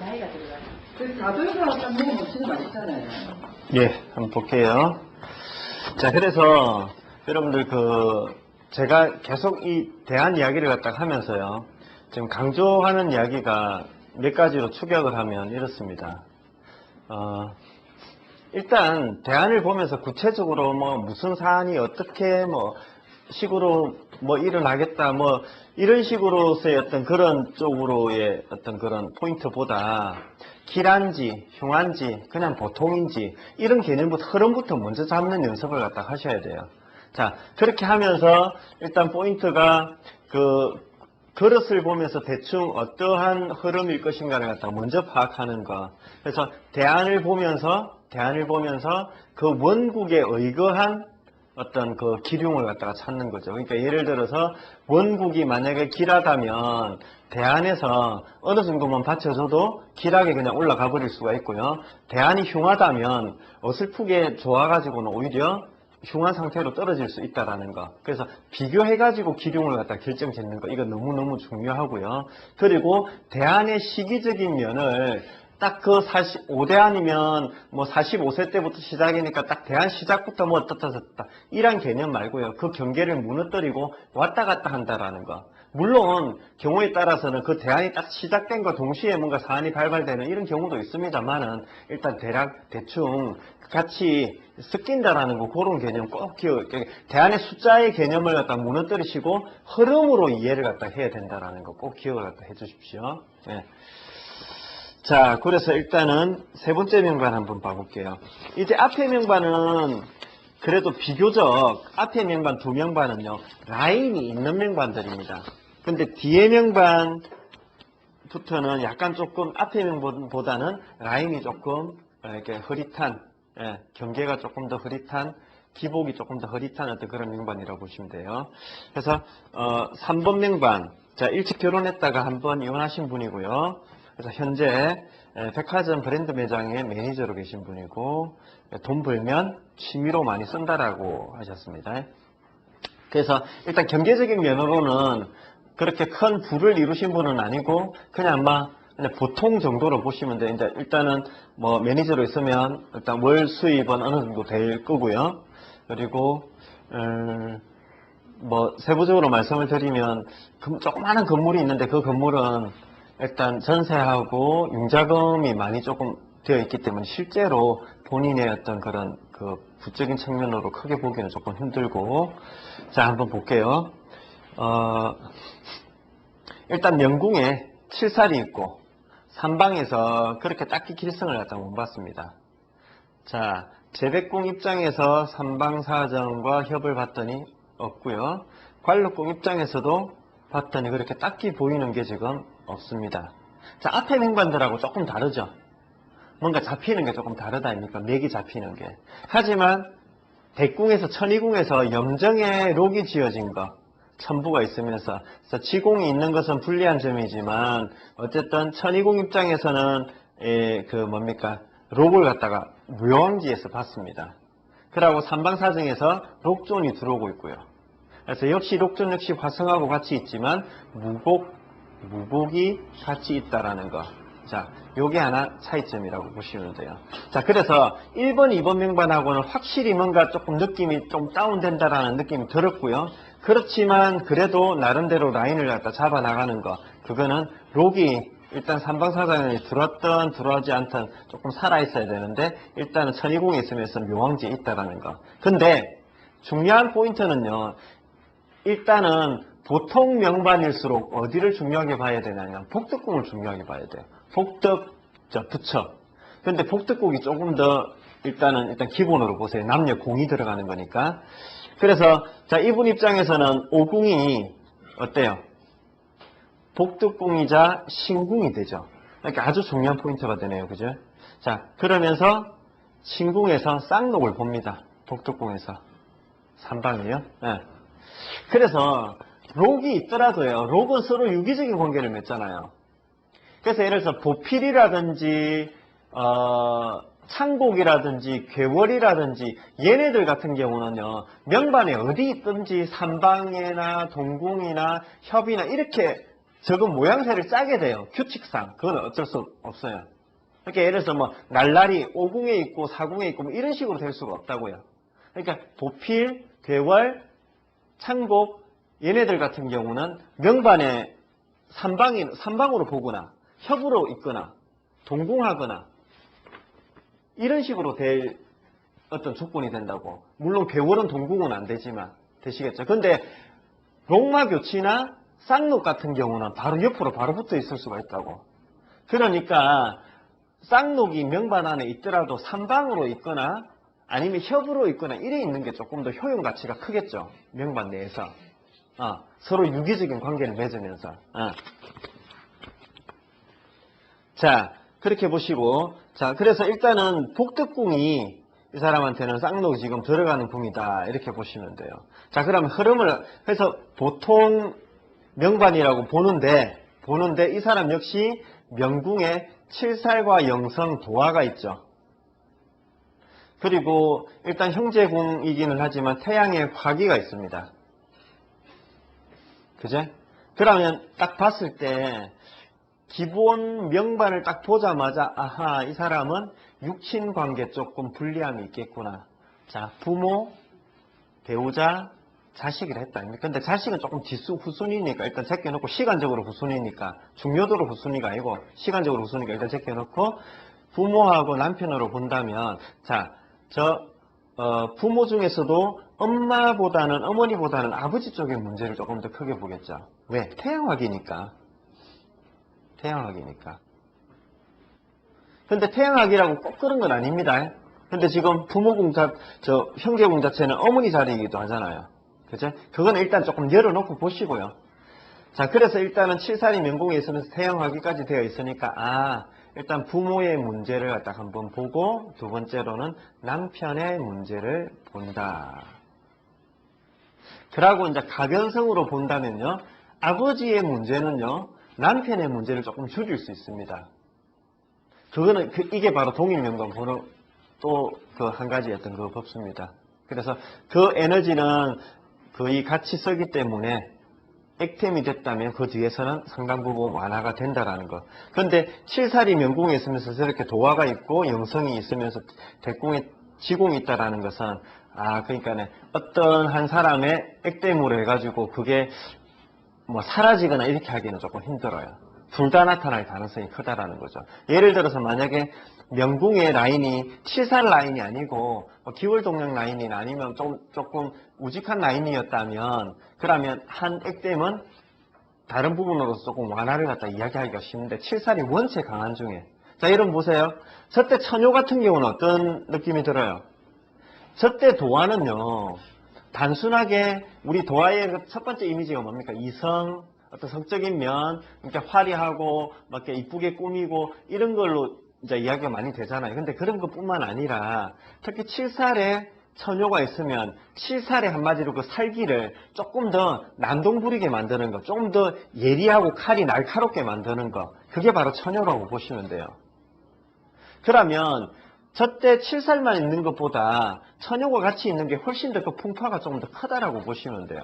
나이가 들어가요. 그 다도형하고 딱 먹으면 진짜 맛있잖아요. 예, 한번 볼게요. 자, 그래서 여러분들 제가 계속 이 대안 이야기를 갖다가 하면서요. 지금 강조하는 이야기가 몇 가지로 축약을 하면 이렇습니다. 일단 대안을 보면서 구체적으로 뭐 무슨 사안이 어떻게 식으로 일어나겠다 이런 식으로서의 어떤 그런 쪽으로의 어떤 그런 포인트보다 길한지 흉한지 그냥 보통인지 이런 개념부터 흐름부터 먼저 잡는 연습을 갖다 하셔야 돼요. 자, 그렇게 하면서 일단 포인트가 그릇을 보면서 대충 어떠한 흐름일 것인가를 갖다가 먼저 파악하는 거. 그래서 대안을 보면서 그 원국에 의거한 어떤 그 기륭을 갖다가 찾는 거죠. 그러니까 예를 들어서 원국이 만약에 길하다면 대안에서 어느 정도만 받쳐줘도 길하게 그냥 올라가 버릴 수가 있고요. 대안이 흉하다면 어설프게 좋아가지고는 오히려 흉한 상태로 떨어질 수 있다라는 거. 그래서 비교해가지고 기륭을 갖다 결정짓는 거. 이거 너무너무 중요하고요. 그리고 대안의 시기적인 면을 딱 5대안이면 45세 때부터 시작이니까 딱 대안 시작부터 어떻다 이런 개념 말고요. 그 경계를 무너뜨리고 왔다 갔다 한다라는 거. 물론 경우에 따라서는 그 대안이 딱 시작된 거 동시에 뭔가 사안이 발발되는 이런 경우도 있습니다만은 일단 대충 같이 섞인다라는 거 그런 개념 꼭 대안의 숫자의 개념을 갖다 무너뜨리시고 흐름으로 이해를 갖다 해야 된다라는 거 꼭 기억을 갖다 해주십시오. 네. 자, 그래서 일단은 세 번째 명반 한번 봐볼게요. 이제 앞에 명반은 그래도 비교적 앞에 명반 두 명반은요 라인이 있는 명반들입니다. 근데 뒤에 명반부터는 약간 조금 앞에 명반보다는 라인이 조금 이렇게 흐릿한, 경계가 조금 더 흐릿한, 기복이 조금 더 흐릿한 어떤 그런 명반이라고 보시면 돼요. 그래서 3번 명반, 자 일찍 결혼했다가 한번 이혼하신 분이고요. 그래서 현재 백화점 브랜드 매장의 매니저로 계신 분이고 돈 벌면 취미로 많이 쓴다라고 하셨습니다. 그래서 일단 경제적인 면으로는 그렇게 큰 부를 이루신 분은 아니고 그냥 보통 정도로 보시면 돼요. 이제 일단은 매니저로 있으면 일단 월 수입은 어느 정도 될 거고요. 그리고 세부적으로 말씀을 드리면 조그마한 건물이 있는데 그 건물은 일단 전세하고 융자금이 많이 조금 되어 있기 때문에 실제로 본인의 어떤 그런 부적인 측면으로 크게 보기는 조금 힘들고. 자, 한번 볼게요. 일단 명궁에 7살이 있고 삼방에서 그렇게 딱히 길성을 갖다 못 봤습니다. 자, 재백궁 입장에서 삼방사정과 협을 봤더니 없고요. 관록궁 입장에서도 봤더니 그렇게 딱히 보이는 게 지금 없습니다. 자, 앞에 명반들하고 조금 다르죠. 뭔가 잡히는 게 조금 다르다 아닙니까? 맥이 잡히는 게. 하지만 백궁에서 천이궁에서 염정에 록이 지어진 거, 천부가 있으면서 지공이 있는 것은 불리한 점이지만 어쨌든 천이궁 입장에서는 록을 갖다가 묘왕지에서 봤습니다. 그러고 삼방사정에서 록존이 들어오고 있고요. 그래서 역시 록존 역시 화성하고 같이 있지만 무복이 같이 있다라는 거. 자, 요게 하나 차이점이라고 보시면 돼요. 자, 그래서 1번, 2번 명반하고는 확실히 뭔가 조금 느낌이 좀 다운된다라는 느낌이 들었고요. 그렇지만 그래도 나름대로 라인을 갖다 잡아 나가는 거. 그거는 록이 일단 삼방사장이 들어왔든 들어오지 않든 조금 살아있어야 되는데 일단은 천이궁에 있으면서 묘왕지에 있다라는 거. 근데 중요한 포인트는요. 일단은 보통 명반일수록 어디를 중요하게 봐야 되냐면 복덕궁을 중요하게 봐야 돼요. 부처. 근데 복덕궁이 조금 더 일단 기본으로 보세요. 남녀 공이 들어가는 거니까. 그래서 자, 이분 입장에서는 오궁이 어때요? 복덕궁이자 신궁이 되죠. 그러니까 아주 중요한 포인트가 되네요. 그죠? 자, 그러면서 신궁에서 쌍록을 봅니다. 복덕궁에서. 삼방이에요. 네. 그래서 록이 있더라도요. 록은 서로 유기적인 관계를 맺잖아요. 그래서 예를 들어서 보필이라든지 창곡이라든지 괴월이라든지 얘네들 같은 경우는요. 명반에 어디 있든지 삼방이나 동궁이나 협이나 이렇게 적은 모양새를 짜게 돼요. 규칙상. 그건 어쩔 수 없어요. 그러니까 예를 들어서 뭐 날라리 5궁에 있고 4궁에 있고 뭐 이런 식으로 될 수가 없다고요. 그러니까 도필, 괴월, 창곡 얘네들 같은 경우는 명반에 삼방으로 보거나 협으로 있거나 동궁하거나 이런 식으로 될 어떤 조건이 된다고. 물론 괴월은 동궁은 안 되지만 되시겠죠. 근데 롱마 교치나 쌍록 같은 경우는 바로 옆으로 바로 붙어 있을 수가 있다고. 그러니까 쌍록이 명반 안에 있더라도 삼방으로 있거나 아니면 협으로 있거나 이래 있는 게 조금 더 효용 가치가 크겠죠. 명반 내에서. 서로 유기적인 관계를 맺으면서. 자, 그렇게 보시고. 자, 그래서 일단은 복덕궁이 이 사람한테는 쌍록이 지금 들어가는 궁이다. 이렇게 보시면 돼요. 자, 그러면 흐름을, 해서 보통 명반이라고 보는데 이 사람 역시 명궁에 칠살과 영성, 도화가 있죠. 그리고 일단 형제궁이기는 하지만 태양의 화기가 있습니다. 그제? 그러면 딱 봤을 때 기본 명반을 딱 보자마자 아하, 이 사람은 육친 관계 조금 불리함이 있겠구나. 자, 부모, 배우자, 자식이라 했다. 근데 자식은 조금 후순위니까 일단 제껴놓고, 시간적으로 후순위니까, 중요도로 후순위가 아니고 시간적으로 후순위니까 일단 제껴놓고, 부모하고 남편으로 본다면, 자, 부모 중에서도 어머니보다는 아버지 쪽의 문제를 조금 더 크게 보겠죠. 왜? 태양학이니까. 근데 태양학이라고 꼭 그런 건 아닙니다. 근데 지금 형제궁 자체는 어머니 자리이기도 하잖아요. 그죠? 그건 일단 조금 열어놓고 보시고요. 자, 그래서 일단은 칠살이 명궁에 있으면서 태양화기까지 되어 있으니까, 일단 부모의 문제를 갖다 한번 보고, 두 번째로는 남편의 문제를 본다. 그러고 이제 가변성으로 본다면요, 아버지의 문제는요, 남편의 문제를 조금 줄일 수 있습니다. 그거는, 이게 바로 동일명관 보는 또 그 한 가지였던 그 법수입니다. 그래서 그 에너지는 거의 같이 쓰기 때문에 액템이 됐다면 그 뒤에서는 상당 부분 완화가 된다라는 거. 그런데 칠살이 명궁에 있으면서 저렇게 도화가 있고 영성이 있으면서 대궁에 지공이 있다라는 것은 그러니까 어떤 한 사람의 액땜으로 해가지고 그게 뭐 사라지거나 이렇게 하기는 조금 힘들어요. 둘 다 나타날 가능성이 크다라는 거죠. 예를 들어서 만약에 명궁의 라인이 칠살 라인이 아니고 기월동력 라인이나 아니면 조금 우직한 라인이었다면, 그러면 한 액땜은 다른 부분으로서 조금 완화를 갖다 이야기하기가 쉬운데, 칠살이 원체 강한 중에, 자, 여러분 보세요. 저때 처녀 같은 경우는 어떤 느낌이 들어요? 저때 도화는요, 단순하게 우리 도화의 첫 번째 이미지가 뭡니까? 이성, 어떤 성적인 면, 그러니까 화려하고 막 이렇게 이쁘게 꾸미고 이런 걸로 이제 이야기가 많이 되잖아요. 근데 그런 것뿐만 아니라 특히 칠살에 처녀가 있으면 칠살에 한마디로 그 살기를 조금 더 난동부리게 만드는 거, 조금 더 예리하고 칼이 날카롭게 만드는 거, 그게 바로 처녀라고 보시면 돼요. 그러면 저때 칠살만 있는 것보다 처녀가 같이 있는 게 훨씬 더 그 풍파가 조금 더 크다라고 보시면 돼요.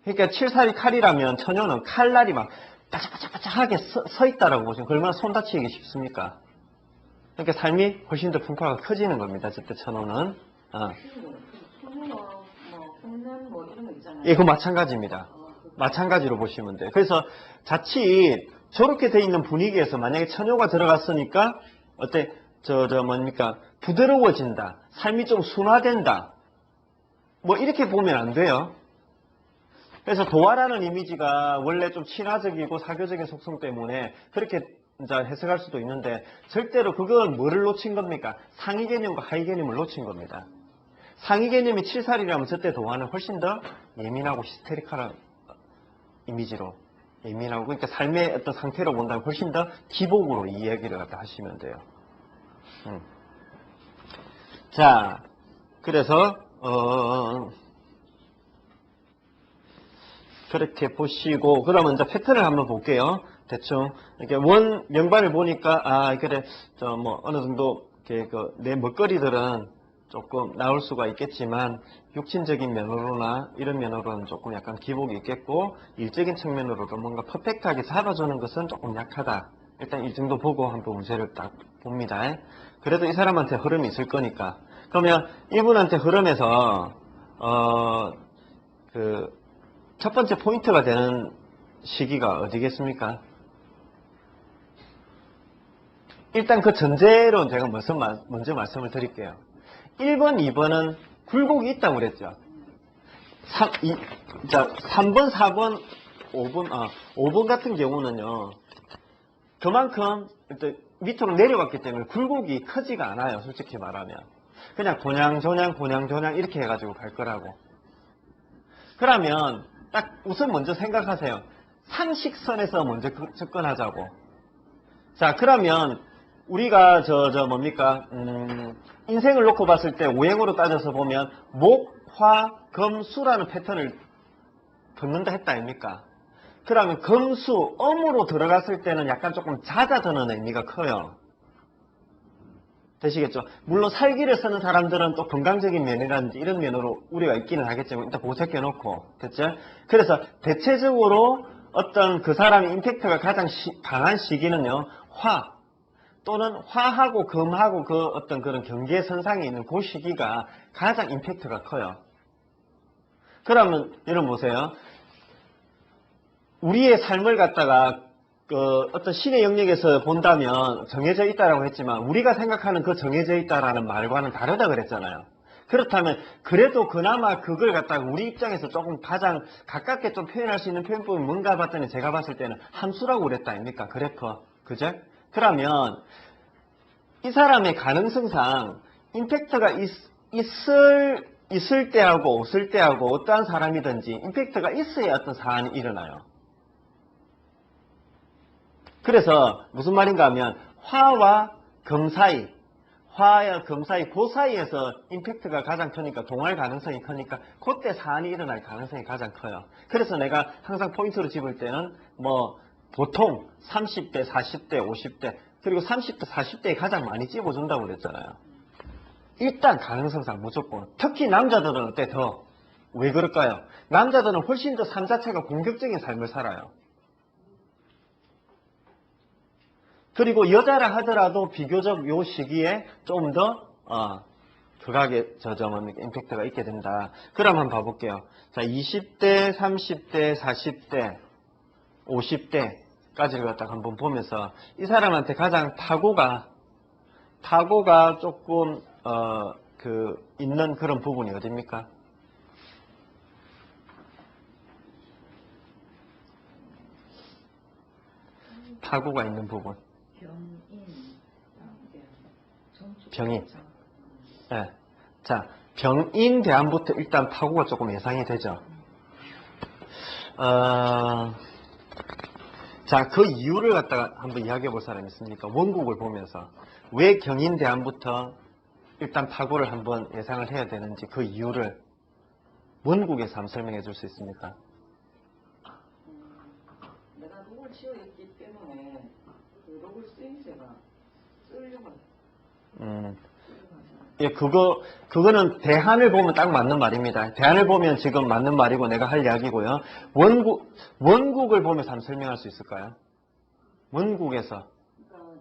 그러니까 칠살이 칼이라면 처녀는 칼날이 막 바짝바짝바짝하게 서 있다라고 보시면 얼마나 손 다치기 쉽습니까? 그러니까 삶이 훨씬 더 풍파가 커지는 겁니다. 저때 처녀는. 흉년 뭐 이런 거 있잖아요. 예, 그거 마찬가지입니다. 마찬가지로 보시면 돼요. 그래서 자칫 저렇게 돼 있는 분위기에서 만약에 처녀가 들어갔으니까 뭡니까? 부드러워진다. 삶이 좀 순화된다. 뭐 이렇게 보면 안 돼요. 그래서 도화라는 이미지가 원래 좀 친화적이고 사교적인 속성 때문에 그렇게 이제 해석할 수도 있는데, 절대로 그건 뭐를 놓친 겁니까? 상위 개념과 하위 개념을 놓친 겁니다. 상위 개념이 칠살이라면 저때 도화는 훨씬 더 예민하고 히스테릭한 이미지로, 예민하고, 그러니까 삶의 어떤 상태로 본다면 훨씬 더 기복으로 이 이야기를 갖다 하시면 돼요. 자, 그래서 그렇게 보시고, 그러면 이제 패턴을 한번 볼게요. 대충 이렇게 원 명반을 보니까 그래 어느 정도 이렇게 내 먹거리들은 조금 나올 수가 있겠지만 육신적인 면으로나 이런 면으로는 조금 약간 기복이 있겠고 일적인 측면으로도 뭔가 퍼펙트하게 잡아주는 것은 조금 약하다. 일단 이 정도 보고 한번 문제를 딱 봅니다. 그래도 이 사람한테 흐름이 있을 거니까. 그러면 이분한테 흐름에서 그 첫 번째 포인트가 되는 시기가 어디겠습니까? 일단 그 전제로 제가 먼저 말씀을 드릴게요. 1번, 2번은 굴곡이 있다고 그랬죠. 3번, 4번, 5번 같은 경우는요. 그만큼 밑으로 내려갔기 때문에 굴곡이 크지가 않아요. 솔직히 말하면. 그냥 곤양조냥 이렇게 해가지고 갈 거라고. 그러면 딱 우선 먼저 생각하세요. 상식선에서 먼저 접근하자고. 자, 그러면 우리가 뭡니까? 인생을 놓고 봤을 때 오행으로 따져서 보면 목, 화, 금, 수라는 패턴을 걷는다 했다 아닙니까? 그러면 금수, 엄으로 들어갔을 때는 약간 조금 잦아드는 의미가 커요. 되시겠죠? 물론 살기를 쓰는 사람들은 또 건강적인 면이라든지 이런 면으로 우리가 있기는 하겠지만 일단 고색해놓고 됐죠? 그래서 대체적으로 어떤 그 사람의 임팩트가 가장 강한 시기는요. 화 또는 화하고 금하고 그 어떤 그런 경계선상에 있는 그 시기가 가장 임팩트가 커요. 그러면 여러분 보세요. 우리의 삶을 갖다가 어떤 신의 영역에서 본다면 정해져 있다라고 했지만 우리가 생각하는 그 정해져 있다라는 말과는 다르다 그랬잖아요. 그렇다면 그래도 그나마 그걸 갖다가 우리 입장에서 조금 가장 가깝게 좀 표현할 수 있는 표현법이 뭔가 봤더니 제가 봤을 때는 함수라고 그랬다 아닙니까? 그래프. 그죠? 그러면 이 사람의 가능성상 임팩트가 있을 때하고 없을 때하고 어떠한 사람이든지 임팩트가 있어야 어떤 사안이 일어나요. 그래서 무슨 말인가 하면 화와 금 사이, 그 사이에서 임팩트가 가장 크니까 동할 가능성이 크니까 그때 사안이 일어날 가능성이 가장 커요. 그래서 내가 항상 포인트로 집을 때는 뭐 보통 30대, 40대, 50대 그리고 30대, 40대에 가장 많이 집어준다고 그랬잖아요. 일단 가능성상 무조건. 특히 남자들은 어때 더? 왜 그럴까요? 남자들은 훨씬 더 삶 자체가 공격적인 삶을 살아요. 그리고 여자라 하더라도 비교적 요 시기에 좀 더 극악의 임팩트가 있게 된다. 그럼 한번 봐볼게요. 자, 20대, 30대, 40대, 50대까지를 갖다가 한번 보면서 이 사람한테 가장 타고가 조금 있는 그런 부분이 어딥니까? 타고가 있는 부분. 병인. 네. 자, 병인 대안부터 일단 타고가 조금 예상이 되죠. 자, 그 이유를 갖다가 한번 이야기해 볼 사람이 있습니까? 원국을 보면서 왜 경인 대안부터 일단 타고를 한번 예상을 해야 되는지 그 이유를 원국에서 한번 설명해 줄 수 있습니까? 내가 록을 치어있기 때문에 그 록을 쓰임새가 쓰려고 예, 그거는 대안을 보면 딱 맞는 말입니다. 대안을 보면 지금 맞는 말이고 내가 할 이야기고요. 원국을 보면서 한번 설명할 수 있을까요? 원국에서. 그러니까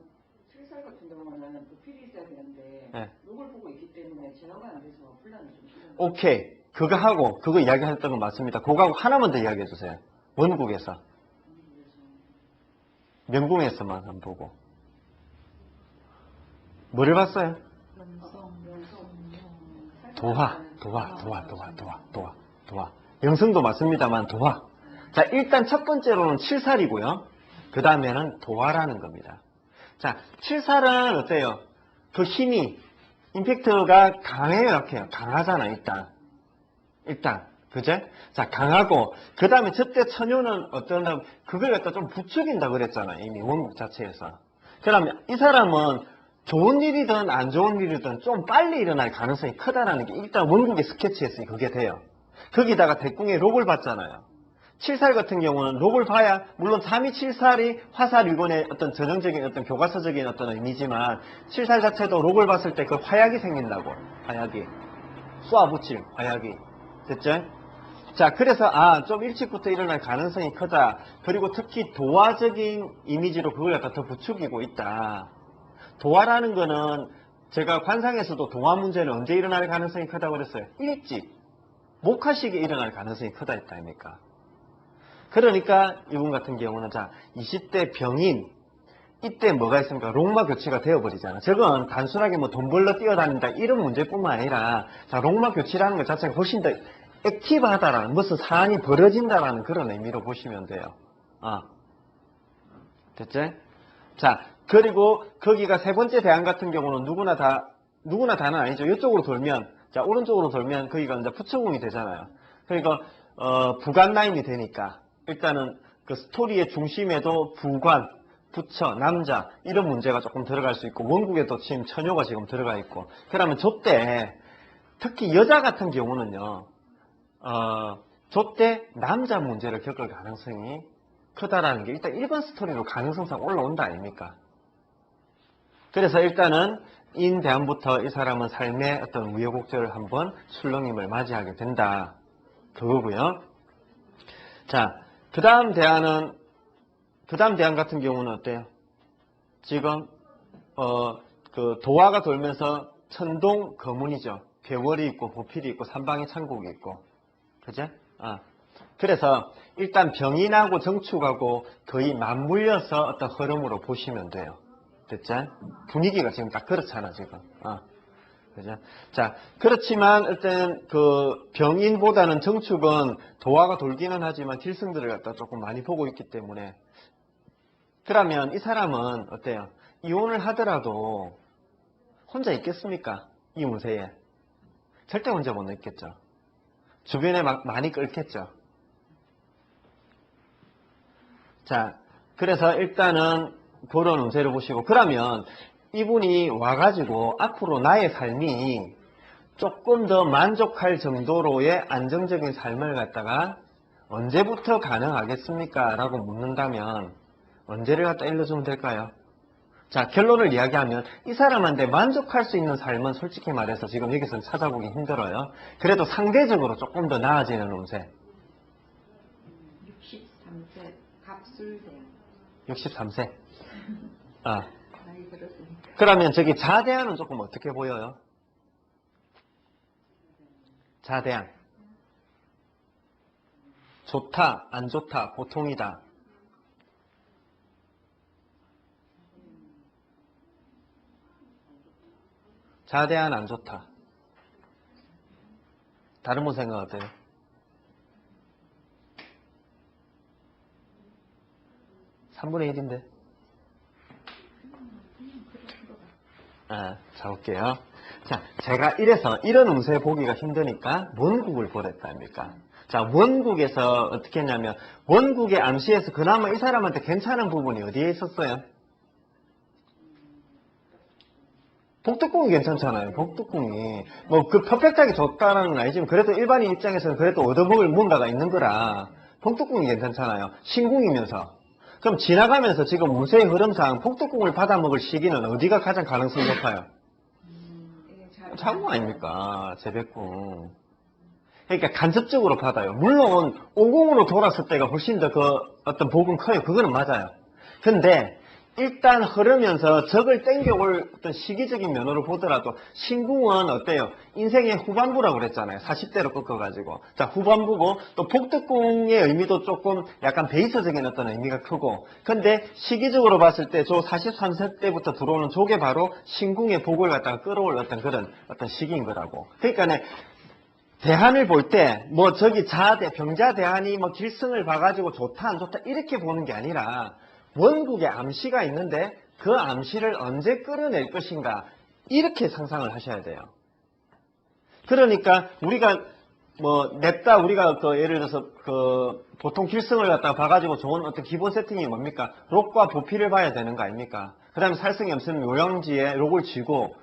출살 같은 경우는 부필이 있어야 되는데 네. 록을 보고 있기 때문에 제어가 안 돼서 혼란이 좀 심한 오케이. 그거 이야기했던 건 맞습니다. 그거하고 하나만 더 이야기해 주세요. 원국에서. 명궁에서만 한번 보고. 뭐를 봤어요? 도화. 영성도 맞습니다만 도화. 자, 일단 첫 번째로는 칠살이고요. 그 다음에는 도화라는 겁니다. 자, 칠살은 어때요? 그 힘이, 임팩트가 강해요, 약해요? 강하잖아, 일단. 그제? 자, 강하고, 그 다음에 저때 처녀는 어떠냐면, 그걸 갖다 좀 부추긴다 그랬잖아요, 이미 원국 자체에서. 그러면 이 사람은 좋은 일이든 안 좋은 일이든 좀 빨리 일어날 가능성이 크다라는 게 일단 원국의 스케치에서 그게 돼요. 거기다가 대궁에 록을 봤잖아요. 칠살 같은 경우는 록을 봐야 물론 3274이 화살유건의 어떤 전형적인 어떤 교과서적인 어떤 의미지만 칠살 자체도 록을 봤을 때 그 화약이 생긴다고. 화약이. 쏘아붙일 화약이. 됐죠? 자, 그래서 좀 일찍부터 일어날 가능성이 크다. 그리고 특히 도화적인 이미지로 그걸 갖다 더 부추기고 있다. 도화라는 거는 제가 관상에서도 도화 문제는 언제 일어날 가능성이 크다고 그랬어요? 일찍. 목화식에 일어날 가능성이 크다 했다 아닙니까? 그러니까 이분 같은 경우는 자 20대 병인 이때 뭐가 있습니까? 록마 교치가 되어버리잖아. 저건 단순하게 뭐 돈 벌러 뛰어다닌다 이런 문제뿐만 아니라 자 록마 교치라는 것 자체가 훨씬 더 액티브하다라는 무슨 사안이 벌어진다라는 그런 의미로 보시면 돼요. 됐죠? 자 그리고 거기가 세 번째 대안 같은 경우는 누구나 다는 아니죠. 이쪽으로 돌면 자 오른쪽으로 돌면 거기가 이제 부처궁이 되잖아요. 그러니까 부관 라인이 되니까 일단은 그 스토리의 중심에도 부관, 부처, 남자 이런 문제가 조금 들어갈 수 있고 원국에도 지금 처녀가 지금 들어가 있고 그러면 저때 특히 여자 같은 경우는요 저때 남자 문제를 겪을 가능성이 크다라는 게 일단 1번 스토리로 가능성상 올라온다 아닙니까? 그래서 일단은 인대안부터 이 사람은 삶의 어떤 우여곡절을 한번 출렁임을 맞이하게 된다. 그거고요. 자, 그 다음 대안 같은 경우는 어때요? 지금 그 도화가 돌면서 천동 거문이죠. 괴월이 있고 보필이 있고 삼방이 창국이 있고, 그죠? 그래서 일단 병인하고 정축하고 거의 맞물려서 어떤 흐름으로 보시면 돼요. 됐죠? 분위기가 지금 딱 그렇잖아 지금. 그죠? 자, 그렇지만 일단 그 병인보다는 정축은 도화가 돌기는 하지만 필승들을 갖다 조금 많이 보고 있기 때문에 그러면 이 사람은 어때요? 이혼을 하더라도 혼자 있겠습니까? 이 운세에 절대 혼자 못 있겠죠. 주변에 많이 끌겠죠. 자, 그래서 일단은 그런 운세를 보시고 그러면 이분이 와가지고 앞으로 나의 삶이 조금 더 만족할 정도로의 안정적인 삶을 갖다가 언제부터 가능하겠습니까? 라고 묻는다면 언제를 갖다 일러주면 될까요? 자, 결론을 이야기하면 이 사람한테 만족할 수 있는 삶은 솔직히 말해서 지금 여기서는 찾아보기 힘들어요. 그래도 상대적으로 조금 더 나아지는 운세. 63세 갑술대. 63세. 나이 들었으니까. 그러면 저기 자대안은 조금 어떻게 보여요? 자대안. 좋다, 안 좋다, 보통이다. 자대안 안 좋다. 다른 분 생각 어때요? (3분의 1인데) 자, 볼게요. 자, 제가 이런 운세 보기가 힘드니까 원국을 보랬다 아닙니까? 자, 원국에서 어떻게 했냐면 원국의 암시에서 그나마 이 사람한테 괜찮은 부분이 어디에 있었어요? 복덕궁이 괜찮잖아요. 복덕궁이 뭐 그 퍼펙트하게 좋다라는 건 아니지만 그래도 일반인 입장에서는 그래도 얻어먹을 뭔가가 있는 거라 복덕궁이 괜찮잖아요. 신궁이면서. 그럼 지나가면서 지금 운세의 흐름상 복덕궁을 받아먹을 시기는 어디가 가장 가능성이 높아요? 자궁 아닙니까? 재백궁. 그러니까 간접적으로 받아요. 물론 오궁으로 돌았을 때가 훨씬 더 그 어떤 복은 커요. 그거는 맞아요. 근데 일단 흐르면서 적을 땡겨올 어떤 시기적인 면으로 보더라도 신궁은 어때요? 인생의 후반부라고 그랬잖아요. 40대로 꺾어가지고. 자, 후반부고 또 복덕궁의 의미도 조금 약간 베이스적인 어떤 의미가 크고 근데 시기적으로 봤을 때 저 43세 때부터 들어오는 저게 바로 신궁의 복을 갖다가 끌어올 어떤 그런 어떤 시기인 거라고. 그러니까 대한을 볼 때 뭐 저기 병자 대한이 뭐 길승을 봐가지고 좋다 안 좋다 이렇게 보는 게 아니라 원국의 암시가 있는데 그 암시를 언제 끌어낼 것인가 이렇게 상상을 하셔야 돼요. 그러니까 우리가 뭐 냅다 우리가 그 예를 들어서 그 보통 길승을 갖다가 봐가지고 좋은 어떤 기본 세팅이 뭡니까? 록과 보필을 봐야 되는 거 아닙니까? 그 다음에 살승이 없으면 요양지에 록을 쥐고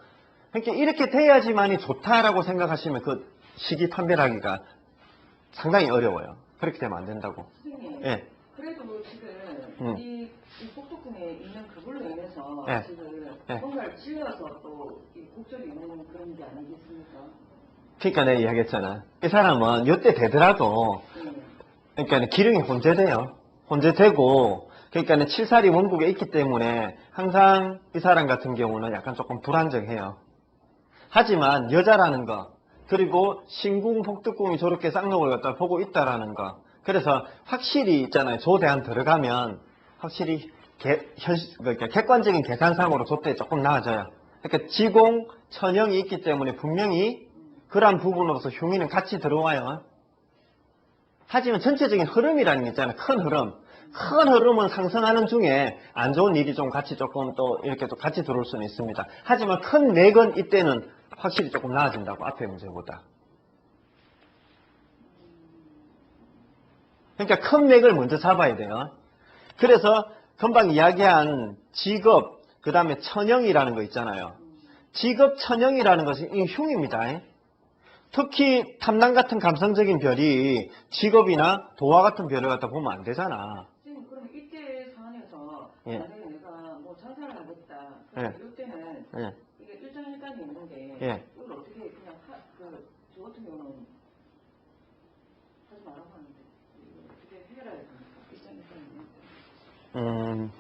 그러니까 이렇게 돼야지만이 좋다라고 생각하시면 그 시기 판별하기가 상당히 어려워요. 그렇게 되면 안 된다고. 선생님, 예. 그래도 지금 이 복덕궁에 있는 그걸로 인해서 예. 지금 예. 뭔가를 질러서 또 이 곡절이 있는 그런 게 아니겠습니까? 그러니까 내가 이야기했잖아. 이 사람은 이때 되더라도 예. 그러니까 기름이 혼재돼요. 혼재되고 그러니까 칠살이 원국에 있기 때문에 항상 이 사람 같은 경우는 약간 조금 불안정해요. 하지만 여자라는 거 그리고 신궁 복덕궁이 저렇게 쌍록을 갖다 보고 있다라는 거 그래서 확실히 있잖아요. 조대한 들어가면 확실히 그러니까 객관적인 계산상으로 저때 조금 나아져요. 그러니까 지공, 천영이 있기 때문에 분명히 그러한 부분으로서 흉의는 같이 들어와요. 하지만 전체적인 흐름이라는 게 있잖아요. 큰 흐름. 큰 흐름은 상승하는 중에 안 좋은 일이 좀 같이 조금 또 이렇게 또 같이 들어올 수는 있습니다. 하지만 큰 맥은 이때는 확실히 조금 나아진다고 앞에 문제보다. 그러니까 큰 맥을 먼저 잡아야 돼요. 그래서 금방 이야기한 직업, 그 다음에 천영이라는 거 있잖아요. 직업 천영이라는 것은 이 흉입니다. 특히 탐남 같은 감성적인 별이 직업이나 도화 같은 별을 갖다 보면 안 되잖아. 선생님, 그럼 이때 상황에서 예. 만약에 내가 뭐 장사를 하겠다. 예. 그럼 이때는 예. 이게 일장일단이 있는데 예. 이걸 어떻게 그냥 저 같은 경우는 하지 말라고 하는데 이걸 어떻게 해결해야 됩니까? 일장일단이 있는데.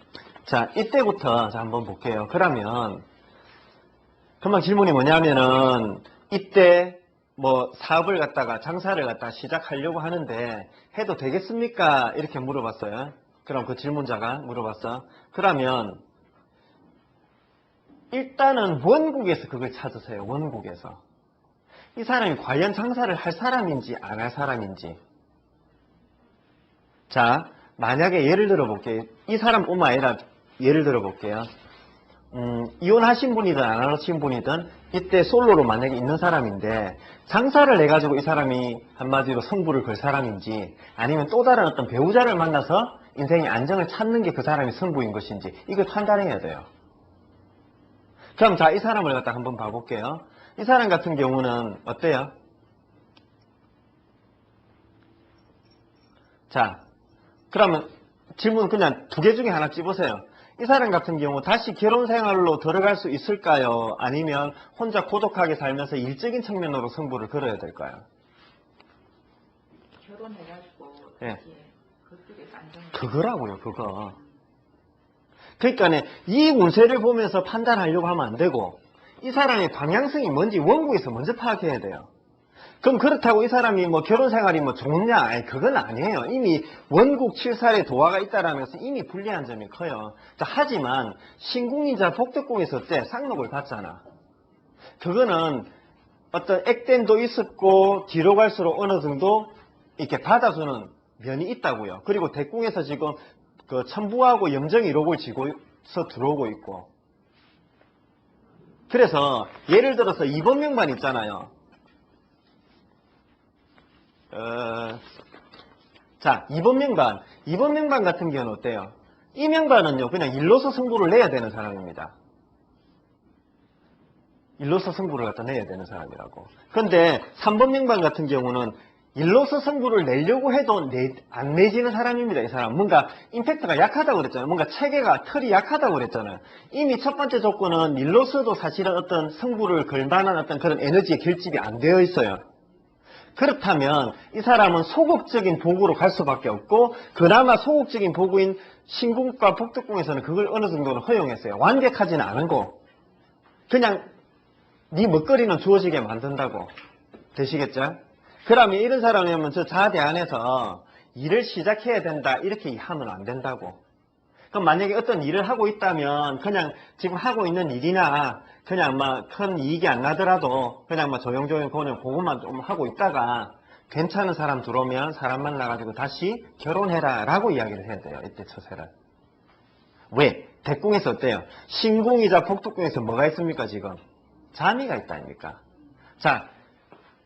자, 이때부터 자, 한번 볼게요. 그러면 금방 질문이 뭐냐면은 이때 뭐 사업을 갖다가 장사를 갖다가 시작하려고 하는데 해도 되겠습니까? 이렇게 물어봤어요. 그럼 그 질문자가 물어봤어. 그러면 일단은 원국에서 그걸 찾으세요. 원국에서. 이 사람이 과연 장사를 할 사람인지 안 할 사람인지. 자, 만약에 예를 들어 볼게요. 이 사람뿐만 아니라 예를 들어 볼게요. 이혼하신 분이든 안 하신 분이든 이때 솔로로 만약에 있는 사람인데 장사를 해가지고 이 사람이 한마디로 성부를 걸 사람인지 아니면 또 다른 어떤 배우자를 만나서 인생의 안정을 찾는 게 그 사람이 성부인 것인지 이걸 판단해야 돼요. 그럼 자, 이 사람을 갖다 한번 봐볼게요. 이 사람 같은 경우는 어때요? 자, 그러면 질문 그냥 두 개 중에 하나 찝으세요. 이 사람 같은 경우 다시 결혼 생활로 들어갈 수 있을까요? 아니면 혼자 고독하게 살면서 일적인 측면으로 승부를 걸어야 될까요? 결혼해가지고 예. 이제 그쪽에서 안정을 그거라고요, 그거. 그러니까 이 운세를 보면서 판단하려고 하면 안 되고 이 사람의 방향성이 뭔지 원국에서 먼저 파악해야 돼요. 그럼 그렇다고 이 사람이 뭐 결혼 생활이 뭐 좋냐? 아니, 그건 아니에요. 이미 원국 7살에 도화가 있다라는 것은 이미 불리한 점이 커요. 자, 하지만 신궁이자 복덕궁에서 때 쌍록을 봤잖아. 그거는 어떤 액땜도 있었고 뒤로 갈수록 어느 정도 이렇게 받아주는 면이 있다고요. 그리고 대궁에서 지금 그 천부하고 염정이 이록을 지고서 들어오고 있고. 그래서 예를 들어서 2번 명반 있잖아요. 자, 2번 명반. 2번 명반 같은 경우는 어때요? 이 명반은요, 그냥 일로서 승부를 내야 되는 사람입니다. 일로서 승부를 갖다 내야 되는 사람이라고. 근데 3번 명반 같은 경우는 일로서 승부를 내려고 해도 안 내지는 사람입니다. 이 사람. 뭔가 임팩트가 약하다고 그랬잖아요. 뭔가 체계가, 틀이 약하다고 그랬잖아요. 이미 첫 번째 조건은 일로서도 사실은 어떤 승부를 걸 만한 어떤 그런 에너지의 결집이 안 되어 있어요. 그렇다면 이 사람은 소극적인 복으로 갈 수밖에 없고 그나마 소극적인 복인 신궁과 복덕궁에서는 그걸 어느 정도는 허용했어요. 완벽하지는 않고 그냥 네 먹거리는 주어지게 만든다고. 되시겠죠? 그러면 이런 사람이면 저 자대 안에서 일을 시작해야 된다 이렇게 하면 안 된다고. 그럼 만약에 어떤 일을 하고 있다면 그냥 지금 하고 있는 일이나 그냥 막 큰 이익이 안 나더라도 그냥 막 조용조용 그것만 좀 하고 있다가 괜찮은 사람 들어오면 사람 만나가지고 다시 결혼해라 라고 이야기를 해야 돼요. 이때 처세를. 왜? 대궁에서 어때요? 신궁이자 복덕궁에서 뭐가 있습니까 지금? 자미가 있다 아닙니까? 자,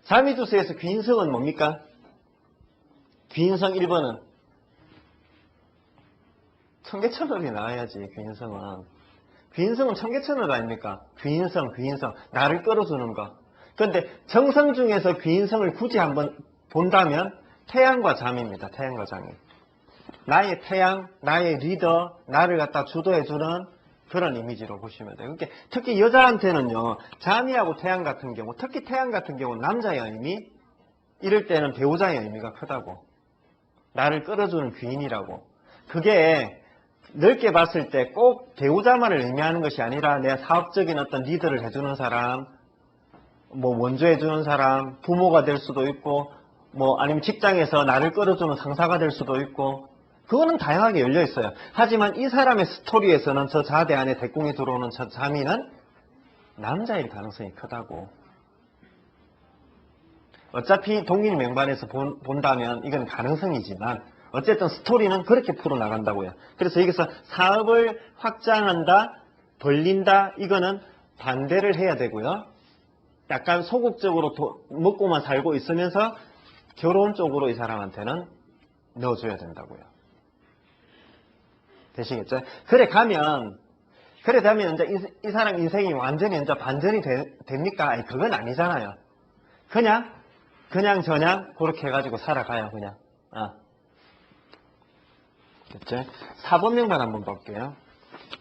자미두수에서 귀인성은 뭡니까? 귀인성 1번은 청계천을이 나와야지. 귀인성은 청계천을 아닙니까? 귀인성. 나를 끌어주는 거. 그런데 정성 중에서 귀인성을 굳이 한번 본다면 태양과 잠입니다. 태양과 잠이. 나의 태양, 나의 리더, 나를 갖다 주도해주는 그런 이미지로 보시면 돼요. 그러니까 특히 여자한테는요, 잠이하고 태양 같은 경우, 특히 태양 같은 경우는 남자의 의미, 이럴 때는 배우자의 의미가 크다고. 나를 끌어주는 귀인이라고. 그게 넓게 봤을 때 꼭 배우자만을 의미하는 것이 아니라 내 사업적인 어떤 리더를 해주는 사람, 뭐 원조해주는 사람, 부모가 될 수도 있고, 뭐 아니면 직장에서 나를 끌어주는 상사가 될 수도 있고, 그거는 다양하게 열려 있어요. 하지만 이 사람의 스토리에서는 저 자대 안에 대공이 들어오는 저 자미는 남자일 가능성이 크다고. 어차피 동일 명반에서 본다면 이건 가능성이지만 어쨌든 스토리는 그렇게 풀어나간다고요. 그래서 여기서 사업을 확장한다, 벌린다, 이거는 반대를 해야 되고요. 약간 소극적으로 먹고만 살고 있으면서 결혼 쪽으로 이 사람한테는 넣어줘야 된다고요. 되시겠죠? 그래 되면 이제 이 사람 인생이 완전히 이제 반전이 됩니까? 아니, 그건 아니잖아요. 그냥 그렇게 해가지고 살아가요, 그냥. 됐죠? 4번 명반 한번 볼게요.